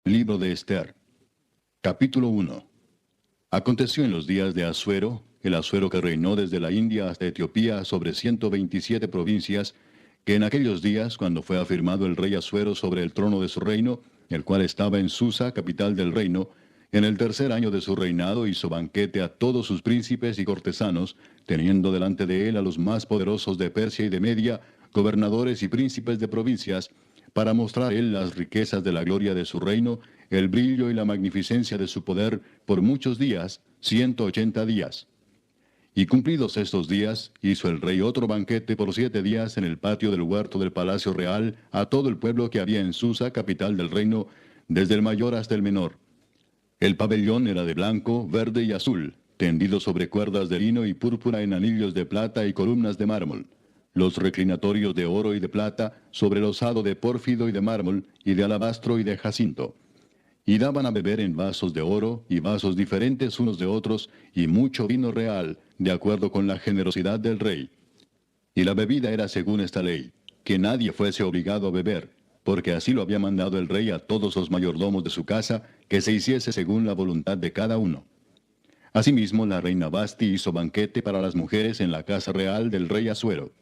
Libro de Esther. Capítulo 1. Aconteció en los días de Asuero, el Asuero que reinó desde la India hasta Etiopía sobre 127 provincias, que en aquellos días, cuando fue afirmado el rey Asuero sobre el trono de su reino, el cual estaba en Susa, capital del reino, en el tercer año de su reinado hizo banquete a todos sus príncipes y cortesanos, teniendo delante de él a los más poderosos de Persia y de Media, gobernadores y príncipes de provincias, para mostrar él las riquezas de la gloria de su reino, el brillo y la magnificencia de su poder por muchos días, 180 días. Y cumplidos estos días, hizo el rey otro banquete por 7 días en el patio del huerto del palacio real a todo el pueblo que había en Susa, capital del reino, desde el mayor hasta el menor. El pabellón era de blanco, verde y azul, tendido sobre cuerdas de lino y púrpura en anillos de plata y columnas de mármol. Los reclinatorios de oro y de plata, sobre losado de pórfido y de mármol, y de alabastro y de jacinto. Y daban a beber en vasos de oro, y vasos diferentes unos de otros, y mucho vino real, de acuerdo con la generosidad del rey. Y la bebida era según esta ley, que nadie fuese obligado a beber, porque así lo había mandado el rey a todos los mayordomos de su casa, que se hiciese según la voluntad de cada uno. Asimismo, la reina Basti hizo banquete para las mujeres en la casa real del rey Asuero.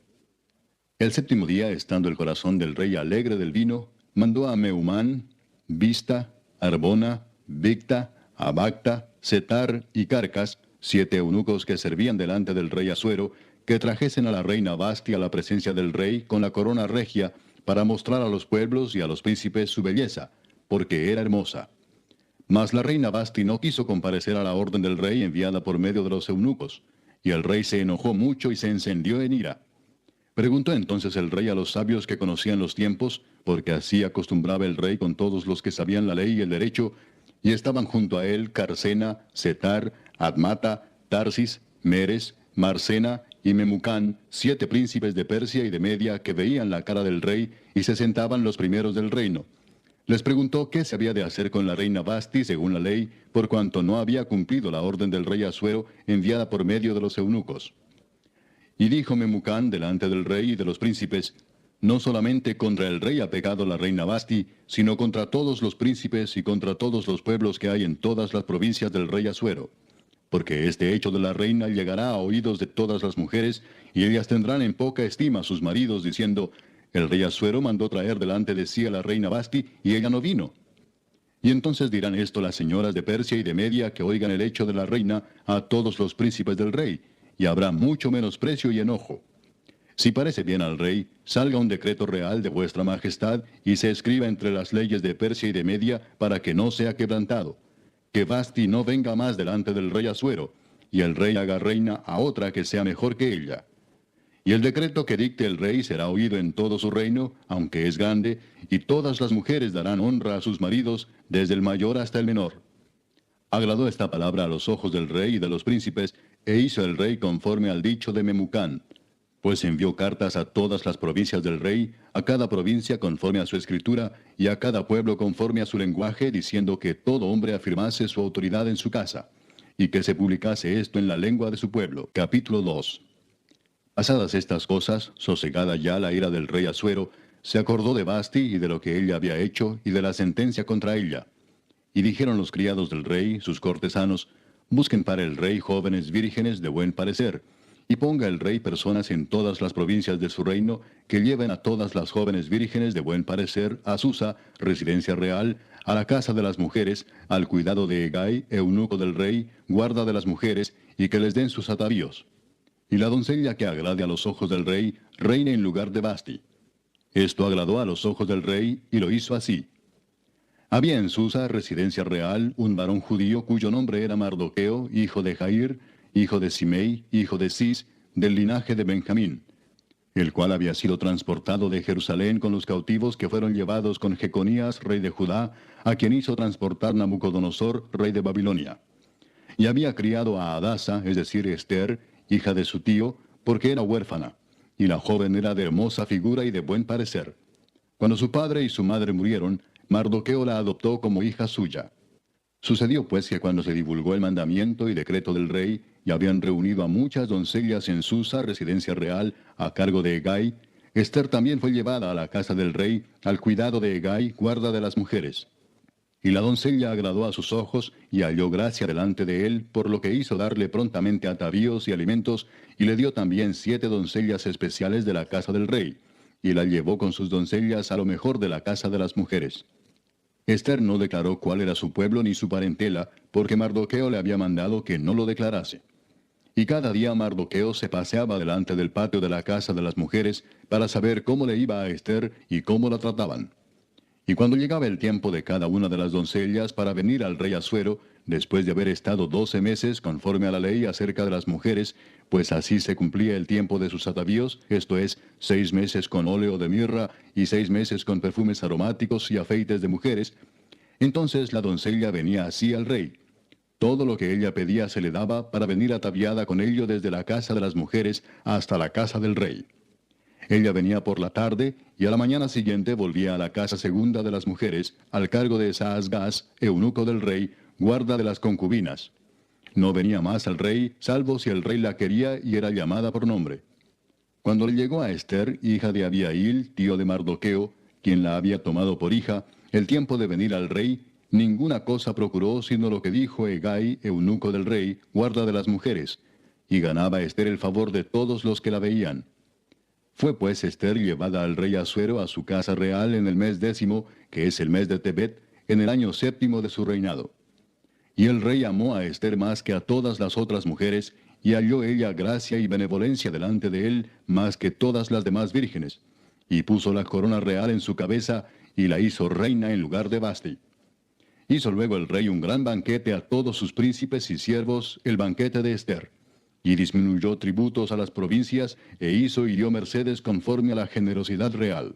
El séptimo día, estando el corazón del rey alegre del vino, mandó a Mehumán, Bista, Arbona, Bigta, Abagta, Setar y Carcas, 7 eunucos que servían delante del rey Asuero, que trajesen a la reina Basti a la presencia del rey con la corona regia, para mostrar a los pueblos y a los príncipes su belleza, porque era hermosa. Mas la reina Basti no quiso comparecer a la orden del rey enviada por medio de los eunucos, y el rey se enojó mucho y se encendió en ira. Preguntó entonces el rey a los sabios que conocían los tiempos, porque así acostumbraba el rey con todos los que sabían la ley y el derecho, y estaban junto a él Carsena, Setar, Admata, Tarsis, Meres, Marsena y Memucán, 7 príncipes de Persia y de Media que veían la cara del rey y se sentaban los primeros del reino. Les preguntó qué se había de hacer con la reina Basti según la ley, por cuanto no había cumplido la orden del rey Asuero enviada por medio de los eunucos. Y dijo Memucán delante del rey y de los príncipes: no solamente contra el rey ha pecado la reina Basti, sino contra todos los príncipes y contra todos los pueblos que hay en todas las provincias del rey Asuero. Porque este hecho de la reina llegará a oídos de todas las mujeres, y ellas tendrán en poca estima a sus maridos, diciendo: el rey Asuero mandó traer delante de sí a la reina Basti, y ella no vino. Y entonces dirán esto las señoras de Persia y de Media que oigan el hecho de la reina a todos los príncipes del rey, y habrá mucho menosprecio y enojo. Si parece bien al rey, salga un decreto real de vuestra majestad, y se escriba entre las leyes de Persia y de Media, para que no sea quebrantado. Que Basti no venga más delante del rey Asuero, y el rey haga reina a otra que sea mejor que ella. Y el decreto que dicte el rey será oído en todo su reino, aunque es grande, y todas las mujeres darán honra a sus maridos, desde el mayor hasta el menor. Agradó esta palabra a los ojos del rey y de los príncipes, e hizo el rey conforme al dicho de Memucán. Pues envió cartas a todas las provincias del rey, a cada provincia conforme a su escritura, y a cada pueblo conforme a su lenguaje, diciendo que todo hombre afirmase su autoridad en su casa, y que se publicase esto en la lengua de su pueblo. Capítulo 2. Pasadas estas cosas, sosegada ya la ira del rey Asuero, se acordó de Basti y de lo que ella había hecho, y de la sentencia contra ella. Y dijeron los criados del rey, sus cortesanos: busquen para el rey jóvenes vírgenes de buen parecer, y ponga el rey personas en todas las provincias de su reino, que lleven a todas las jóvenes vírgenes de buen parecer a Susa, residencia real, a la casa de las mujeres, al cuidado de Hegai, eunuco del rey, guarda de las mujeres, y que les den sus atavíos. Y la doncella que agrade a los ojos del rey, reine en lugar de Basti. Esto agradó a los ojos del rey, y lo hizo así. Había en Susa, residencia real, un varón judío cuyo nombre era Mardoqueo, hijo de Jair, hijo de Simei, hijo de Cis, del linaje de Benjamín, el cual había sido transportado de Jerusalén con los cautivos que fueron llevados con Jeconías, rey de Judá, a quien hizo transportar Nabucodonosor, rey de Babilonia. Y había criado a Adasa, es decir, Esther, hija de su tío, porque era huérfana, y la joven era de hermosa figura y de buen parecer. Cuando su padre y su madre murieron, Mardoqueo la adoptó como hija suya. Sucedió pues que cuando se divulgó el mandamiento y decreto del rey, y habían reunido a muchas doncellas en Susa, residencia real, a cargo de Hegai, Esther también fue llevada a la casa del rey, al cuidado de Hegai, guarda de las mujeres. Y la doncella agradó a sus ojos, y halló gracia delante de él, por lo que hizo darle prontamente atavíos y alimentos, y le dio también 7 doncellas especiales de la casa del rey, y la llevó con sus doncellas a lo mejor de la casa de las mujeres. Ester no declaró cuál era su pueblo ni su parentela, porque Mardoqueo le había mandado que no lo declarase. Y cada día Mardoqueo se paseaba delante del patio de la casa de las mujeres para saber cómo le iba a Ester y cómo la trataban. Y cuando llegaba el tiempo de cada una de las doncellas para venir al rey Asuero, después de haber estado 12 meses conforme a la ley acerca de las mujeres, pues así se cumplía el tiempo de sus atavíos, esto es, 6 meses con óleo de mirra y 6 meses con perfumes aromáticos y afeites de mujeres, entonces la doncella venía así al rey. Todo lo que ella pedía se le daba para venir ataviada con ello desde la casa de las mujeres hasta la casa del rey. Ella venía por la tarde, y a la mañana siguiente volvía a la casa segunda de las mujeres, al cargo de Saasgaz, eunuco del rey, guarda de las concubinas. No venía más al rey, salvo si el rey la quería y era llamada por nombre. Cuando le llegó a Ester, hija de Abihail, tío de Mardoqueo, quien la había tomado por hija, el tiempo de venir al rey, ninguna cosa procuró sino lo que dijo Hegai, eunuco del rey, guarda de las mujeres, y ganaba Ester el favor de todos los que la veían. Fue pues Ester llevada al rey Asuero a su casa real en el mes 10, que es el mes de Tebet, en el año 7 de su reinado. Y el rey amó a Ester más que a todas las otras mujeres, y halló ella gracia y benevolencia delante de él más que todas las demás vírgenes. Y puso la corona real en su cabeza, y la hizo reina en lugar de Vasti. Hizo luego el rey un gran banquete a todos sus príncipes y siervos, el banquete de Ester. Y disminuyó tributos a las provincias, e hizo y dio mercedes conforme a la generosidad real.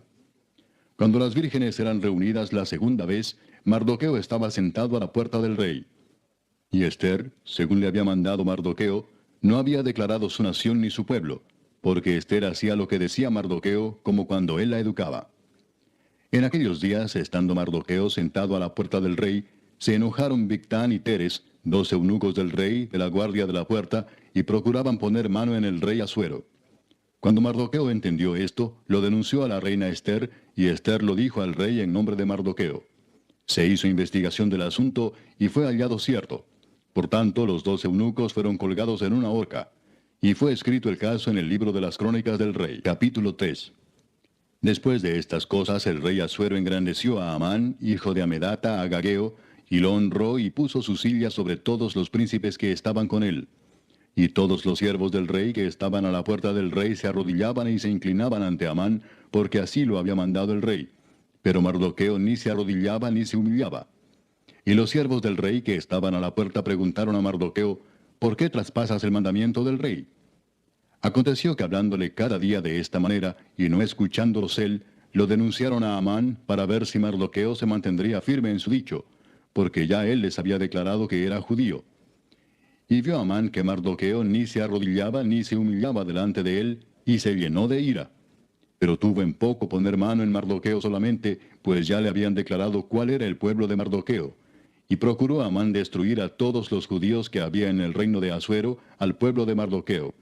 Cuando las vírgenes eran reunidas la segunda vez, Mardoqueo estaba sentado a la puerta del rey. Y Ester, según le había mandado Mardoqueo, no había declarado su nación ni su pueblo, porque Ester hacía lo que decía Mardoqueo, como cuando él la educaba. En aquellos días, estando Mardoqueo sentado a la puerta del rey, se enojaron Bigtán y Teres, 2 eunucos del rey, de la guardia de la puerta, y procuraban poner mano en el rey Asuero. Cuando Mardoqueo entendió esto, lo denunció a la reina Ester, y Ester lo dijo al rey en nombre de Mardoqueo. Se hizo investigación del asunto, y fue hallado cierto. Por tanto, los 2 eunucos fueron colgados en una horca. Y fue escrito el caso en el libro de las crónicas del rey. Capítulo 3. Después de estas cosas, el rey Asuero engrandeció a Amán, hijo de Amedata, Agageo, y lo honró y puso su silla sobre todos los príncipes que estaban con él. Y todos los siervos del rey que estaban a la puerta del rey se arrodillaban y se inclinaban ante Amán, porque así lo había mandado el rey. Pero Mardoqueo ni se arrodillaba ni se humillaba. Y los siervos del rey que estaban a la puerta preguntaron a Mardoqueo, ¿por qué traspasas el mandamiento del rey? Aconteció que hablándole cada día de esta manera, y no escuchándolos él, lo denunciaron a Amán para ver si Mardoqueo se mantendría firme en su dicho, porque ya él les había declarado que era judío. Y vio Amán que Mardoqueo ni se arrodillaba ni se humillaba delante de él, y se llenó de ira. Pero tuvo en poco poner mano en Mardoqueo solamente, pues ya le habían declarado cuál era el pueblo de Mardoqueo. Y procuró Amán destruir a todos los judíos que había en el reino de Asuero, al pueblo de Mardoqueo.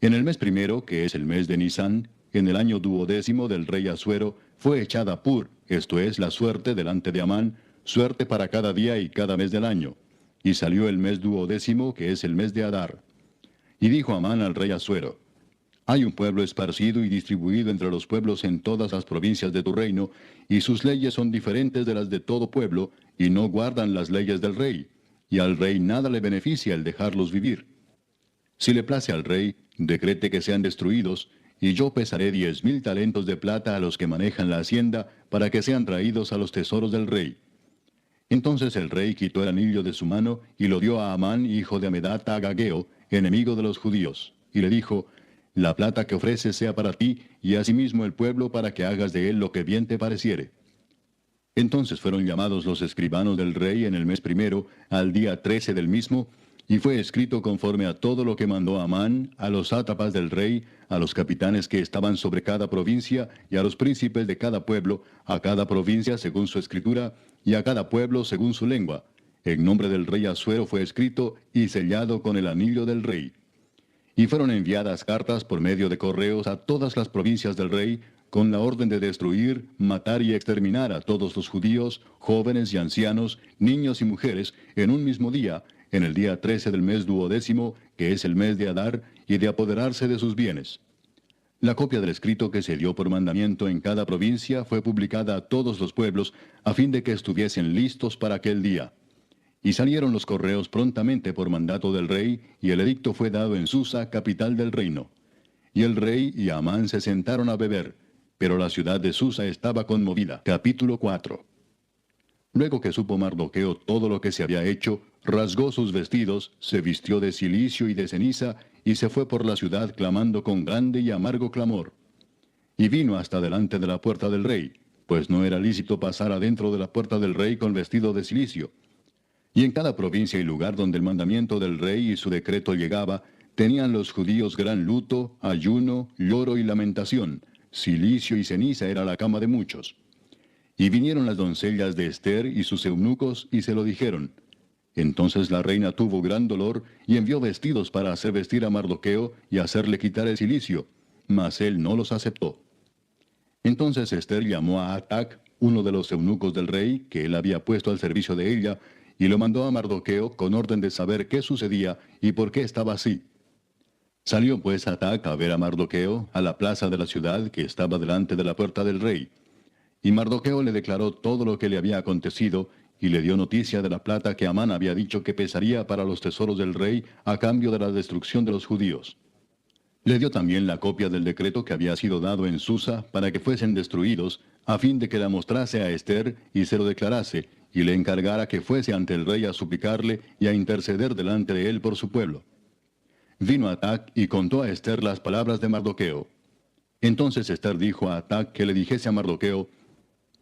En el mes primero, que es el mes de Nisán, en el año 12 del rey Asuero, fue echada Pur, esto es, la suerte delante de Amán, suerte para cada día y cada mes del año. Y salió el mes 12, que es el mes de Adar. Y dijo Amán al rey Asuero: hay un pueblo esparcido y distribuido entre los pueblos en todas las provincias de tu reino, y sus leyes son diferentes de las de todo pueblo, y no guardan las leyes del rey, y al rey nada le beneficia el dejarlos vivir. Si le place al rey, decrete que sean destruidos, y yo pesaré 10,000 talentos de plata a los que manejan la hacienda, para que sean traídos a los tesoros del rey. Entonces el rey quitó el anillo de su mano, y lo dio a Amán, hijo de Amedata, Agageo, enemigo de los judíos, y le dijo: la plata que ofreces sea para ti, y asimismo el pueblo, para que hagas de él lo que bien te pareciere. Entonces fueron llamados los escribanos del rey en el mes primero, al día 13 del mismo, y fue escrito conforme a todo lo que mandó Amán, a los sátrapas del rey, a los capitanes que estaban sobre cada provincia, y a los príncipes de cada pueblo, a cada provincia según su escritura, y a cada pueblo según su lengua. En nombre del rey Asuero fue escrito y sellado con el anillo del rey. Y fueron enviadas cartas por medio de correos a todas las provincias del rey, con la orden de destruir, matar y exterminar a todos los judíos, jóvenes y ancianos, niños y mujeres, en un mismo día, en el día 13 del mes 12º, que es el mes de Adar, y de apoderarse de sus bienes. La copia del escrito que se dio por mandamiento en cada provincia fue publicada a todos los pueblos, a fin de que estuviesen listos para aquel día. Y salieron los correos prontamente por mandato del rey, y el edicto fue dado en Susa, capital del reino. Y el rey y Amán se sentaron a beber, pero la ciudad de Susa estaba conmovida. Capítulo 4. Luego que supo Mardoqueo todo lo que se había hecho, rasgó sus vestidos, se vistió de cilicio y de ceniza, y se fue por la ciudad clamando con grande y amargo clamor. Y vino hasta delante de la puerta del rey, pues no era lícito pasar adentro de la puerta del rey con vestido de cilicio. Y en cada provincia y lugar donde el mandamiento del rey y su decreto llegaba, tenían los judíos gran luto, ayuno, lloro y lamentación. Cilicio y ceniza era la cama de muchos. Y vinieron las doncellas de Ester y sus eunucos y se lo dijeron. Entonces la reina tuvo gran dolor y envió vestidos para hacer vestir a Mardoqueo y hacerle quitar el cilicio, mas él no los aceptó. Entonces Ester llamó a Atac, uno de los eunucos del rey, que él había puesto al servicio de ella, y lo mandó a Mardoqueo con orden de saber qué sucedía y por qué estaba así. Salió pues Atac a ver a Mardoqueo a la plaza de la ciudad que estaba delante de la puerta del rey. Y Mardoqueo le declaró todo lo que le había acontecido, y le dio noticia de la plata que Amán había dicho que pesaría para los tesoros del rey a cambio de la destrucción de los judíos. Le dio también la copia del decreto que había sido dado en Susa para que fuesen destruidos, a fin de que la mostrase a Ester y se lo declarase, y le encargara que fuese ante el rey a suplicarle y a interceder delante de él por su pueblo. Vino Atac y contó a Ester las palabras de Mardoqueo. Entonces Ester dijo a Atac que le dijese a Mardoqueo: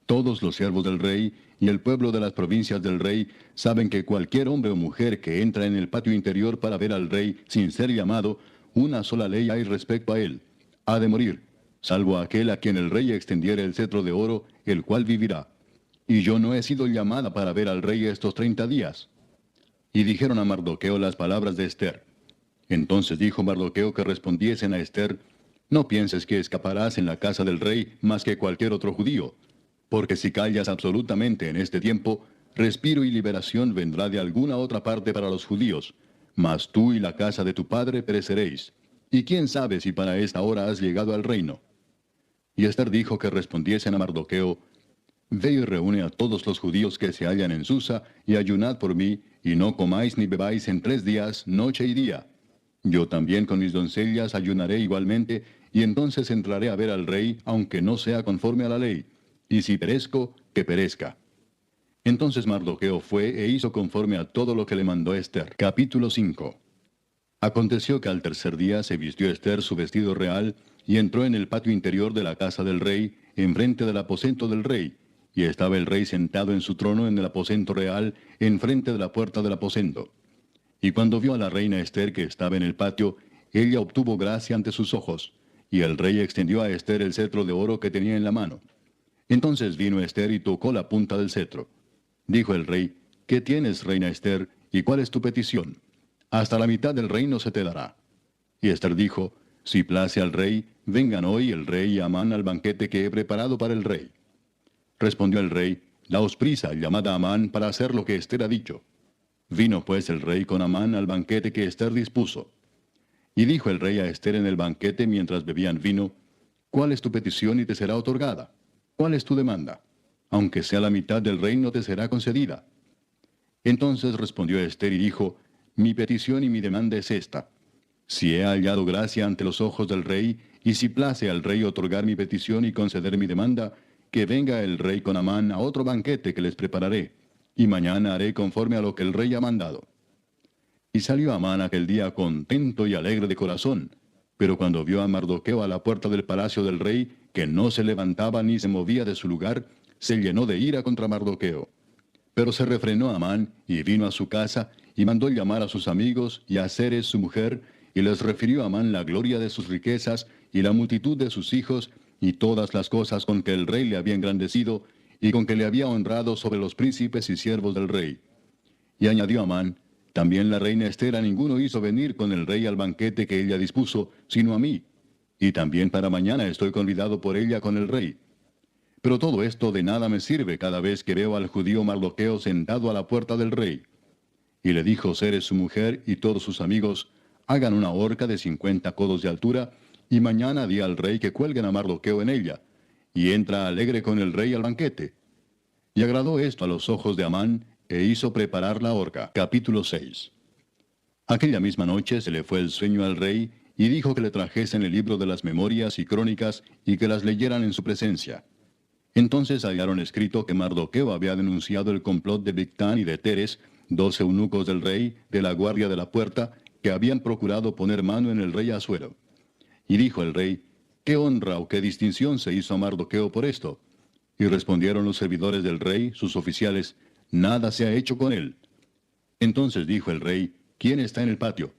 todos los siervos del rey y el pueblo de las provincias del rey saben que cualquier hombre o mujer que entra en el patio interior para ver al rey sin ser llamado, una sola ley hay respecto a él: ha de morir, salvo aquel a quien el rey extendiere el cetro de oro, el cual vivirá. Y yo no he sido llamada para ver al rey estos 30 días. Y dijeron a Mardoqueo las palabras de Ester. Entonces dijo Mardoqueo que respondiesen a Ester: no pienses que escaparás en la casa del rey más que cualquier otro judío, porque si callas absolutamente en este tiempo, respiro y liberación vendrá de alguna otra parte para los judíos, mas tú y la casa de tu padre pereceréis. Y quién sabe si para esta hora has llegado al reino. Y Ester dijo que respondiesen a Mardoqueo: ve y reúne a todos los judíos que se hallan en Susa, y ayunad por mí, y no comáis ni bebáis en 3 días, noche y día. Yo también con mis doncellas ayunaré igualmente, y entonces entraré a ver al rey, aunque no sea conforme a la ley. Y si perezco, que perezca. Entonces Mardoqueo fue e hizo conforme a todo lo que le mandó Ester. Capítulo 5. Aconteció que al tercer día se vistió Ester su vestido real, y entró en el patio interior de la casa del rey, enfrente del aposento del rey, y estaba el rey sentado en su trono en el aposento real, enfrente de la puerta del aposento. Y cuando vio a la reina Ester que estaba en el patio, ella obtuvo gracia ante sus ojos, y el rey extendió a Ester el cetro de oro que tenía en la mano. Entonces vino Ester y tocó la punta del cetro. Dijo el rey: ¿qué tienes, reina Ester, y cuál es tu petición? Hasta la mitad del reino se te dará. Y Ester dijo: si place al rey, vengan hoy el rey y Amán al banquete que he preparado para el rey. Respondió el rey: daos prisa, llamad a Amán para hacer lo que Ester ha dicho. Vino pues el rey con Amán al banquete que Ester dispuso. Y dijo el rey a Ester en el banquete mientras bebían vino: ¿cuál es tu petición y te será otorgada? ¿Cuál es tu demanda? Aunque sea la mitad del reino te será concedida. Entonces respondió Ester y dijo: mi petición y mi demanda es esta: si he hallado gracia ante los ojos del rey, y si place al rey otorgar mi petición y conceder mi demanda, que venga el rey con Amán a otro banquete que les prepararé, y mañana haré conforme a lo que el rey ha mandado. Y salió Amán aquel día contento y alegre de corazón, pero cuando vio a Mardoqueo a la puerta del palacio del rey, que no se levantaba ni se movía de su lugar, se llenó de ira contra Mardoqueo. Pero se refrenó Amán, y vino a su casa, y mandó llamar a sus amigos, y a Zeres su mujer, y les refirió a Amán la gloria de sus riquezas, y la multitud de sus hijos, y todas las cosas con que el rey le había engrandecido, y con que le había honrado sobre los príncipes y siervos del rey. Y añadió Amán: también la reina Ester a ninguno hizo venir con el rey al banquete que ella dispuso, sino a mí. y también para mañana estoy convidado por ella con el rey. Pero todo esto de nada me sirve cada vez que veo al judío Mardoqueo sentado a la puerta del rey. Y le dijo Zeres su mujer y todos sus amigos, hagan una horca de 50 codos de altura, y mañana di al rey que cuelguen a Mardoqueo en ella, y entra alegre con el rey al banquete. Y agradó esto a los ojos de Amán, e hizo preparar la horca. Capítulo 6. Aquella misma noche se le fue el sueño al rey, y dijo que le trajesen el libro de las memorias y crónicas, y que las leyeran en su presencia. Entonces hallaron escrito que Mardoqueo había denunciado el complot de Bigtán y de Teres, 2 eunucos del rey, de la guardia de la puerta, que habían procurado poner mano en el rey Asuero. Y dijo el rey, ¿qué honra o qué distinción se hizo a Mardoqueo por esto? Y respondieron los servidores del rey, sus oficiales, nada se ha hecho con él. Entonces dijo el rey, ¿quién está en el patio?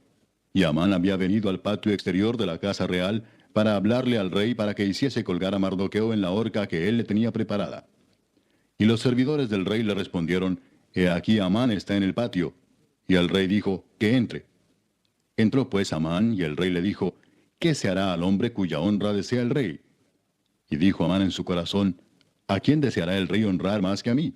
Y Amán había venido al patio exterior de la casa real para hablarle al rey para que hiciese colgar a Mardoqueo en la horca que él le tenía preparada. Y los servidores del rey le respondieron, He aquí Amán está en el patio. Y el rey dijo, que entre. Entró pues Amán, y el rey le dijo, ¿qué se hará al hombre cuya honra desea el rey? Y dijo Amán en su corazón, ¿a quién deseará el rey honrar más que a mí?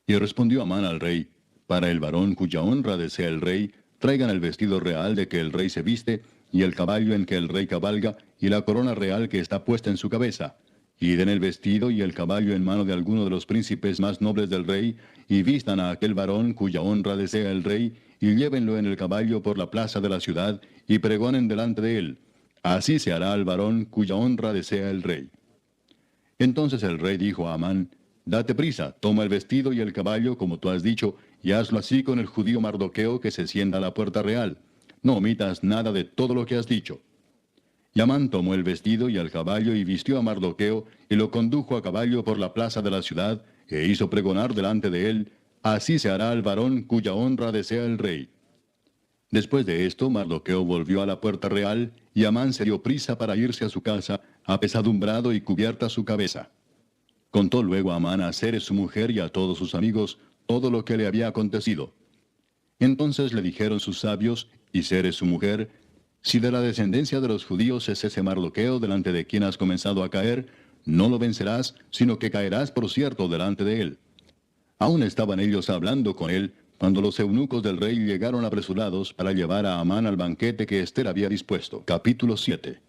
Y respondió Amán al rey, para el varón cuya honra desea el rey, traigan el vestido real de que el rey se viste, y el caballo en que el rey cabalga, y la corona real que está puesta en su cabeza. Y den el vestido y el caballo en mano de alguno de los príncipes más nobles del rey, y vistan a aquel varón cuya honra desea el rey, y llévenlo en el caballo por la plaza de la ciudad, y pregonen delante de él. Así se hará al varón cuya honra desea el rey. Entonces el rey dijo a Amán, Date prisa, toma el vestido y el caballo, como tú has dicho, y hazlo así con el judío Mardoqueo que se sienta a la puerta real. No omitas nada de todo lo que has dicho. Y Amán tomó el vestido y el caballo y vistió a Mardoqueo, y lo condujo a caballo por la plaza de la ciudad, e hizo pregonar delante de él, Así se hará al varón cuya honra desea el rey. Después de esto, Mardoqueo volvió a la puerta real, y Amán se dio prisa para irse a su casa, apesadumbrado y cubierta su cabeza. Contó luego Amán a Zeres su mujer y a todos sus amigos todo lo que le había acontecido. Entonces le dijeron sus sabios, y Zeres su mujer, Si de la descendencia de los judíos es ese Mardoqueo delante de quien has comenzado a caer, no lo vencerás, sino que caerás por cierto delante de él. Aún estaban ellos hablando con él, cuando los eunucos del rey llegaron apresurados para llevar a Amán al banquete que Ester había dispuesto. Capítulo 7.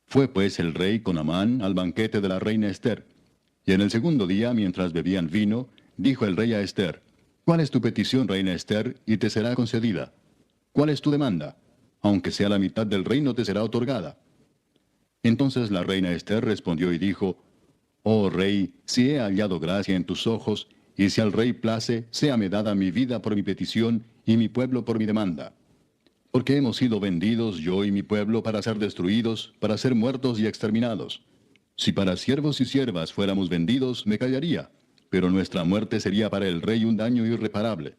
Fue pues el rey con Amán al banquete de la reina Ester. Y en el segundo día, mientras bebían vino, dijo el rey a Ester, ¿Cuál es tu petición, reina Ester, y te será concedida? ¿Cuál es tu demanda? Aunque sea la mitad del reino te será otorgada. Entonces la reina Ester respondió y dijo, Oh rey, si he hallado gracia en tus ojos, y si al rey place, séame dada mi vida por mi petición, y mi pueblo por mi demanda. Porque hemos sido vendidos, yo y mi pueblo, para ser destruidos, para ser muertos y exterminados. Si para siervos y siervas fuéramos vendidos, me callaría, pero nuestra muerte sería para el rey un daño irreparable.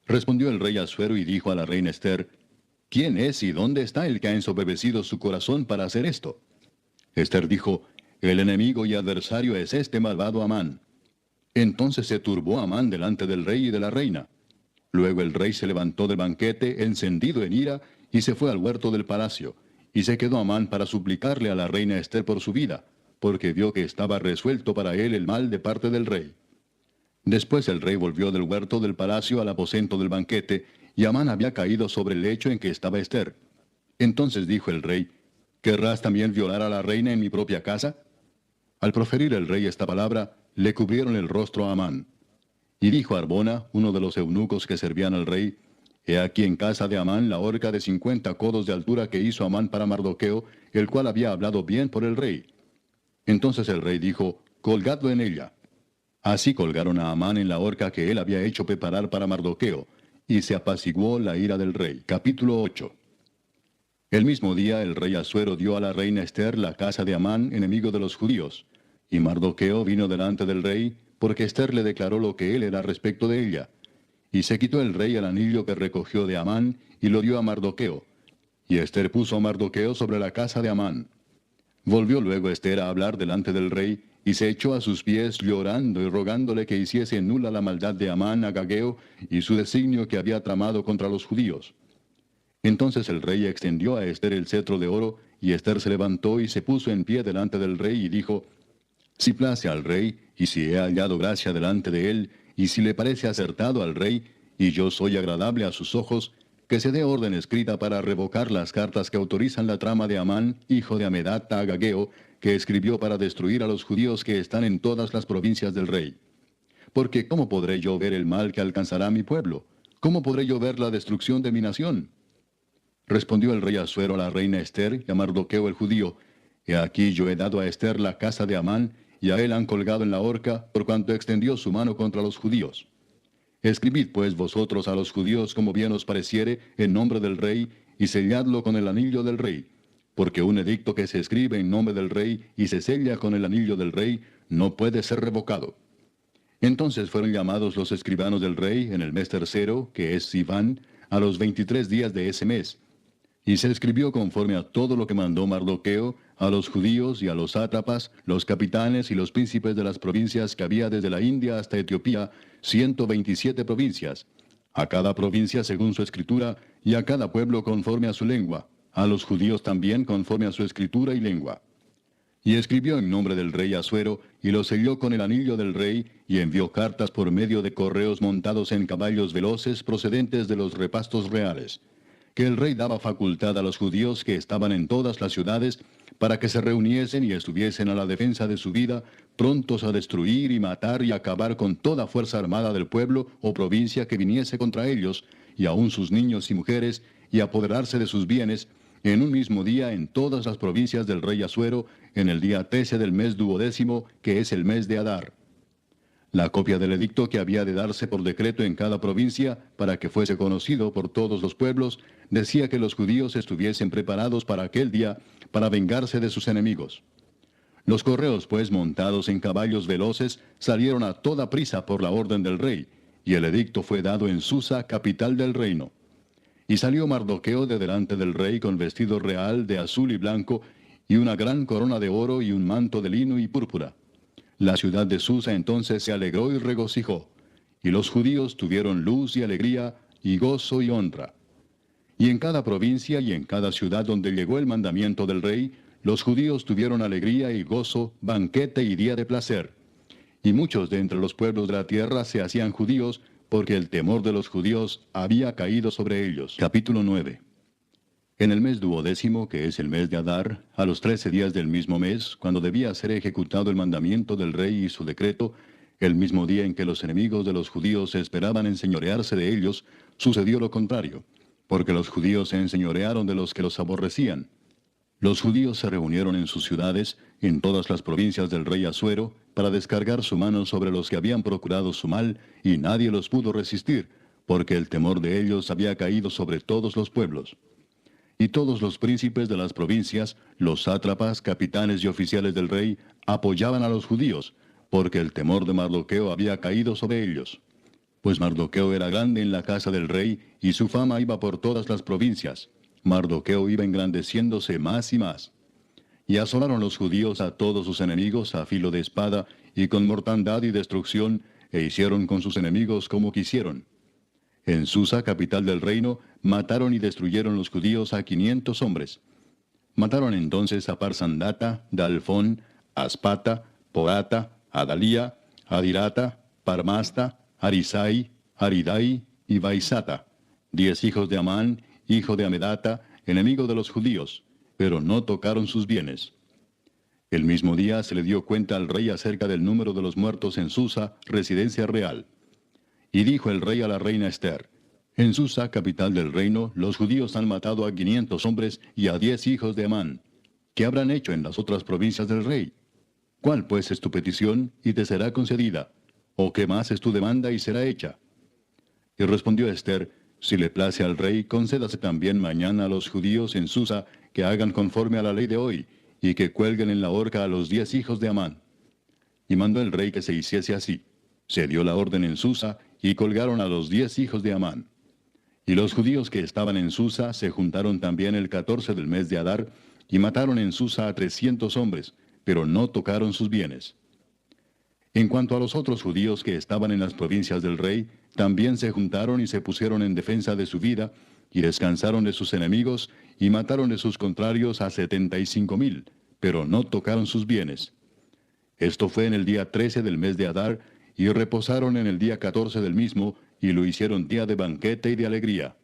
Respondió el rey Asuero y dijo a la reina Ester, ¿Quién es y dónde está el que ha ensoberbecido su corazón para hacer esto? Ester dijo, El enemigo y adversario es este malvado Amán. Entonces se turbó Amán delante del rey y de la reina. Luego el rey se levantó del banquete, encendido en ira, y se fue al huerto del palacio. Y se quedó Amán para suplicarle a la reina Ester por su vida, porque vio que estaba resuelto para él el mal de parte del rey. Después el rey volvió del huerto del palacio al aposento del banquete, y Amán había caído sobre el lecho en que estaba Ester. Entonces dijo el rey, ¿Querrás también violar a la reina en mi propia casa? Al proferir el rey esta palabra, le cubrieron el rostro a Amán. Y dijo Arbona, uno de los eunucos que servían al rey, He aquí en casa de Amán la horca de 50 codos de altura que hizo Amán para Mardoqueo, el cual había hablado bien por el rey. Entonces el rey dijo, Colgadlo en ella. Así colgaron a Amán en la horca que él había hecho preparar para Mardoqueo, y se apaciguó la ira del rey. Capítulo 8. El mismo día el rey Asuero dio a la reina Ester la casa de Amán, enemigo de los judíos. Y Mardoqueo vino delante del rey, porque Ester le declaró lo que él era respecto de ella. Y se quitó el rey el anillo que recogió de Amán, y lo dio a Mardoqueo. Y Ester puso a Mardoqueo sobre la casa de Amán. Volvió luego Ester a hablar delante del rey, y se echó a sus pies llorando y rogándole que hiciese nula la maldad de Amán agageo y su designio que había tramado contra los judíos. Entonces el rey extendió a Ester el cetro de oro, y Ester se levantó y se puso en pie delante del rey y dijo, si place al rey, y si he hallado gracia delante de él, y si le parece acertado al rey, y yo soy agradable a sus ojos, que se dé orden escrita para revocar las cartas que autorizan la trama de Amán, hijo de Amedata Agageo, que escribió para destruir a los judíos que están en todas las provincias del rey. Porque ¿cómo podré yo ver el mal que alcanzará a mi pueblo? ¿Cómo podré yo ver la destrucción de mi nación? Respondió el rey Asuero a la reina Ester y a Mardoqueo el judío, he aquí yo he dado a Ester la casa de Amán, y a él han colgado en la horca, por cuanto extendió su mano contra los judíos. Escribid pues vosotros a los judíos como bien os pareciere, en nombre del rey, y selladlo con el anillo del rey. Porque un edicto que se escribe en nombre del rey y se sella con el anillo del rey, no puede ser revocado. Entonces fueron llamados los escribanos del rey en el mes tercero, que es Sivan, a los 23 días de ese mes. Y se escribió conforme a todo lo que mandó Mardoqueo, a los judíos y a los sátrapas, los capitanes y los príncipes de las provincias que había desde la India hasta Etiopía, 127 provincias, a cada provincia según su escritura, y a cada pueblo conforme a su lengua, a los judíos también conforme a su escritura y lengua. Y escribió en nombre del rey Asuero, y lo selló con el anillo del rey, y envió cartas por medio de correos montados en caballos veloces procedentes de los repastos reales, que el rey daba facultad a los judíos que estaban en todas las ciudades, para que se reuniesen y estuviesen a la defensa de su vida, prontos a destruir y matar y acabar con toda fuerza armada del pueblo o provincia que viniese contra ellos, y aun sus niños y mujeres, y apoderarse de sus bienes, en un mismo día en todas las provincias del rey Asuero, en el día 13 del mes 12º, que es el mes de Adar. La copia del edicto que había de darse por decreto en cada provincia, para que fuese conocido por todos los pueblos, decía que los judíos estuviesen preparados para aquel día, para vengarse de sus enemigos. Los correos, pues, montados en caballos veloces, salieron a toda prisa por la orden del rey, y el edicto fue dado en Susa, capital del reino. Y salió Mardoqueo de delante del rey con vestido real de azul y blanco, y una gran corona de oro y un manto de lino y púrpura. La ciudad de Susa entonces se alegró y regocijó, y los judíos tuvieron luz y alegría, y gozo y honra. Y en cada provincia y en cada ciudad donde llegó el mandamiento del rey, los judíos tuvieron alegría y gozo, banquete y día de placer. Y muchos de entre los pueblos de la tierra se hacían judíos, porque el temor de los judíos había caído sobre ellos. Capítulo 9. En el mes 12º, que es el mes de Adar, a los 13 días del mismo mes, cuando debía ser ejecutado el mandamiento del rey y su decreto, el mismo día en que los enemigos de los judíos esperaban enseñorearse de ellos, sucedió lo contrario, porque los judíos se enseñorearon de los que los aborrecían. Los judíos se reunieron en sus ciudades, en todas las provincias del rey Asuero, para descargar su mano sobre los que habían procurado su mal, y nadie los pudo resistir, porque el temor de ellos había caído sobre todos los pueblos. Y todos los príncipes de las provincias, los sátrapas, capitanes y oficiales del rey, apoyaban a los judíos, porque el temor de Mardoqueo había caído sobre ellos. Pues Mardoqueo era grande en la casa del rey, y su fama iba por todas las provincias. Mardoqueo iba engrandeciéndose más y más. Y asolaron los judíos a todos sus enemigos a filo de espada, y con mortandad y destrucción, e hicieron con sus enemigos como quisieron. En Susa, capital del reino, mataron y destruyeron los judíos a 500 hombres. Mataron entonces a Parsandata, Dalfón, Aspata, Porata, Adalía, Adirata, Parmasta, Arisai, Aridai y Baisata, 10 hijos de Amán, hijo de Amedata, enemigo de los judíos, pero no tocaron sus bienes. El mismo día se le dio cuenta al rey acerca del número de los muertos en Susa, residencia real. Y dijo el rey a la reina Ester, en Susa, capital del reino, los judíos han matado a 500 hombres y a 10 hijos de Amán. ¿Qué habrán hecho en las otras provincias del rey? ¿Cuál pues es tu petición y te será concedida? ¿O qué más es tu demanda y será hecha? Y respondió Ester, si le place al rey, concédase también mañana a los judíos en Susa que hagan conforme a la ley de hoy, y que cuelguen en la horca a los 10 hijos de Amán. Y mandó el rey que se hiciese así. Se dio la orden en Susa, y colgaron a los 10 hijos de Amán. Y los judíos que estaban en Susa se juntaron también el 14 del mes de Adar, y mataron en Susa a 300 hombres, pero no tocaron sus bienes. En cuanto a los otros judíos que estaban en las provincias del rey, también se juntaron y se pusieron en defensa de su vida, y descansaron de sus enemigos, y mataron de sus contrarios a 75,000, pero no tocaron sus bienes. Esto fue en el día 13 del mes de Adar, y reposaron en el día 14 del mismo, y lo hicieron día de banquete y de alegría.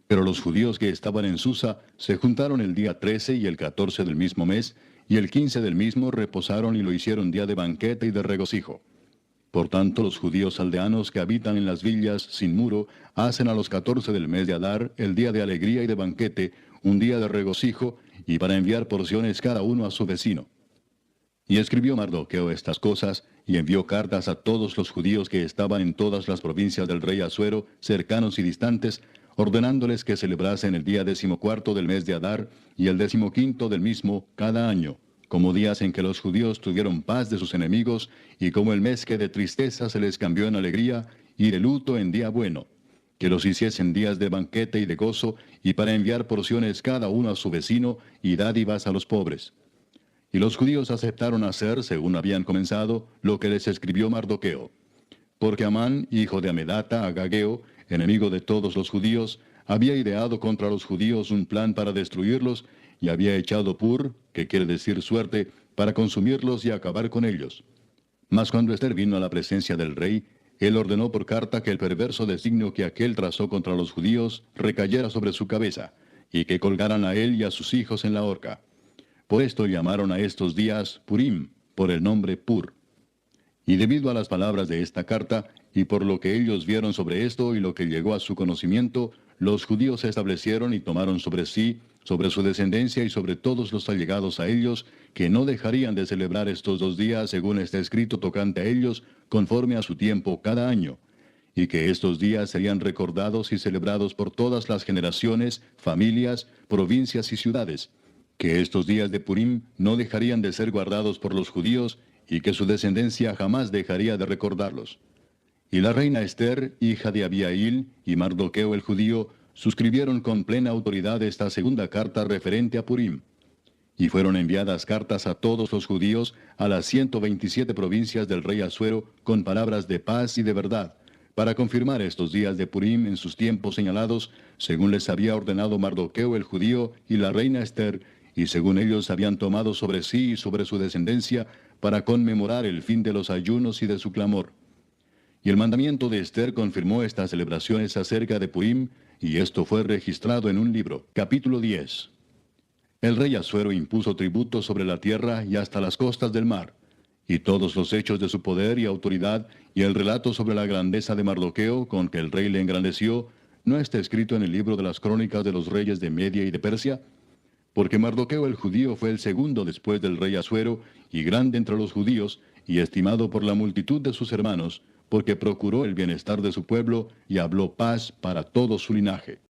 Pero los judíos que estaban en Susa se juntaron el día 13 y el 14 del mismo mes, y el 15 del mismo reposaron y lo hicieron día de banquete y de regocijo. Por tanto, los judíos aldeanos que habitan en las villas sin muro hacen a los 14 del mes de Adar el día de alegría y de banquete, un día de regocijo, y para enviar porciones cada uno a su vecino. Y escribió Mardoqueo estas cosas, y envió cartas a todos los judíos que estaban en todas las provincias del rey Asuero, cercanos y distantes, ordenándoles que celebrasen el día 14 del mes de Adar, y el 15 del mismo cada año, como días en que los judíos tuvieron paz de sus enemigos, y como el mes que de tristeza se les cambió en alegría, y de luto en día bueno, que los hiciesen días de banquete y de gozo, y para enviar porciones cada uno a su vecino, y dádivas a los pobres. Y los judíos aceptaron hacer, según habían comenzado, lo que les escribió Mardoqueo. Porque Amán, hijo de Amedata, agageo, enemigo de todos los judíos, había ideado contra los judíos un plan para destruirlos, y había echado pur, que quiere decir suerte, para consumirlos y acabar con ellos. Mas cuando Ester vino a la presencia del rey, él ordenó por carta que el perverso designio que aquél trazó contra los judíos recayera sobre su cabeza, y que colgaran a él y a sus hijos en la horca. Por esto llamaron a estos días Purim, por el nombre Pur. Y debido a las palabras de esta carta, y por lo que ellos vieron sobre esto y lo que llegó a su conocimiento, los judíos se establecieron y tomaron sobre sí, sobre su descendencia y sobre todos los allegados a ellos, que no dejarían de celebrar estos 2 días según está escrito tocante a ellos, conforme a su tiempo cada año, y que estos días serían recordados y celebrados por todas las generaciones, familias, provincias y ciudades, que estos días de Purim no dejarían de ser guardados por los judíos, y que su descendencia jamás dejaría de recordarlos. Y la reina Ester, hija de Abihail, y Mardoqueo el judío, suscribieron con plena autoridad esta segunda carta referente a Purim. Y fueron enviadas cartas a todos los judíos, a las 127 provincias del rey Asuero, con palabras de paz y de verdad, para confirmar estos días de Purim en sus tiempos señalados, según les había ordenado Mardoqueo el judío y la reina Ester, y según ellos habían tomado sobre sí y sobre su descendencia, para conmemorar el fin de los ayunos y de su clamor. Y el mandamiento de Ester confirmó estas celebraciones acerca de Purim, y esto fue registrado en un libro. Capítulo 10. El rey Asuero impuso tributo sobre la tierra y hasta las costas del mar, y todos los hechos de su poder y autoridad, y el relato sobre la grandeza de Mardoqueo, con que el rey le engrandeció, ¿no está escrito en el libro de las crónicas de los reyes de Media y de Persia? Porque Mardoqueo el judío fue el segundo después del rey Asuero, y grande entre los judíos, y estimado por la multitud de sus hermanos, porque procuró el bienestar de su pueblo, y habló paz para todo su linaje.